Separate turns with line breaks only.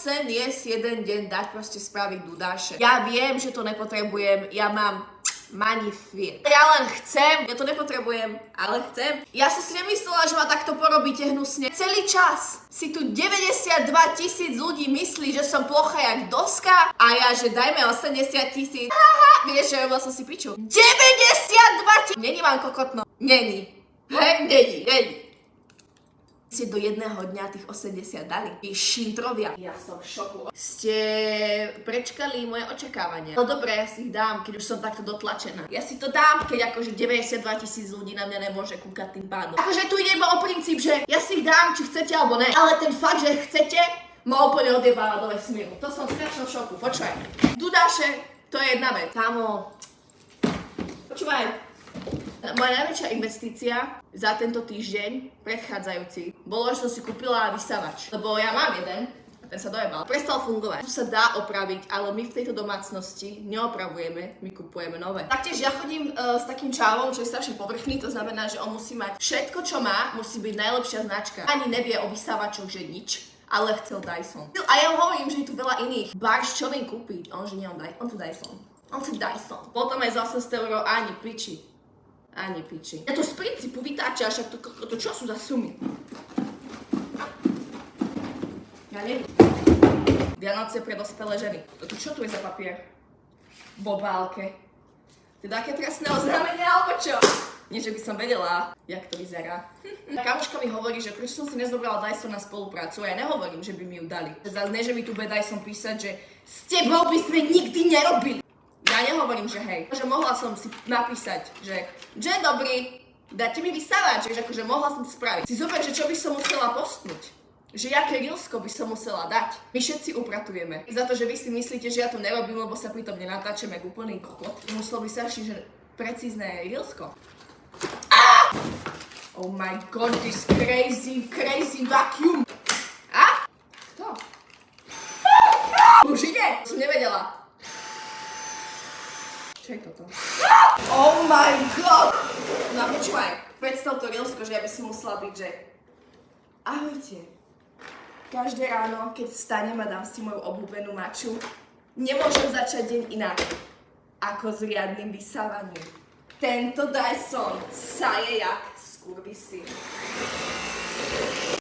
sen jesť jeden deň, dať proste spraviť dudáše. Ja viem, že to nepotrebujem, ja mám magnifique. Ja len chcem, ja to nepotrebujem, ale chcem. Ja som si nemyslela, že ma takto porobíte hnusne. Celý čas si tu 92 000 ľudí myslí, že som plocha jak doska a ja, že dajme 80 000. Haha, vieš, že robil som si piču. 92 000! Není vám kokotno. Není. Hej, není. Ste do jedného dňa tých 80 dali. Vy šintrovia. Ja som v šoku. Ste prečkali moje očakávania. No dobre, ja si ich dám, keď už som takto dotlačená. Ja si to dám, keď akože 92 000 ľudí na mňa nemôže kúkať tým pádom. Akože tu ide iba o princíp, že ja si ich dám, či chcete alebo ne. Ale ten fakt, že chcete, ma úplne odjebáva do vesmíru. To som v strašnom šoku. Počúvaj. Dudáše, to je jedna vec. Kámo. Počúvaj. Moja najväčšia investícia za tento týždeň predchádzajúci bolo, že som si kúpila vysávač. Lebo ja mám jeden a ten sa dojebal. Prestal fungovať. Tu sa dá opraviť, ale my v tejto domácnosti neopravujeme, my kupujeme nové. Taktiež ja chodím s takým čávom, čo je strašne povrchný, to znamená, že on musí mať všetko, čo má, musí byť najlepšia značka. Ani nevie o vysávačoch, že nič. Ale chcel Dyson. A ja hovorím, že je tu veľa iných. Barš, čo viem kúpiť? On, že nie, on tu Dyson. On tu Dyson. Potom aj za 800 € ani piči. Ani piči. Ja to z princípu vytáča, však to čo sú za sumy? Ja neviem. Vianoce pre dospelé ženy. To čo tu je za papier? V obálke. Teda aké trestné oznámenie, alebo čo? Nie, že by som vedela, jak to vyzerá. Kamoška mi hovorí, že prečo som si nezobrala Dyson na spoluprácu a ja nehovorím, že by mi ju dali. Zase ne, že mi tu bude Dyson písať, že s tebou by sme nikdy nerobili. Ja nehovorím, že hej. Že mohla som si napísať, že dobrý, dajte mi vysávač, že akože mohla som to spraviť. Si zober, že čo by som musela postnúť. Že jaké rilsko by som musela dať. My všetci upratujeme. Za to, že vy si myslíte, že ja to nerobím, lebo sa pritom nenatáčem jak úplný kokot. Muselo by sa že precízne rilsko. Ah! Oh my god, this crazy vacuum. A? Kto? Už ide? Som nevedela. Čo je toto? Oh my god! No počúvaj, predstav to rilsko, že ja by som musela byť, že ahojte. Každé ráno, keď vstanem a dám si moju obľúbenú maču, nemôžem začať deň inak ako s riadnym vysávaním. Tento Dyson saje jak skurvysyn.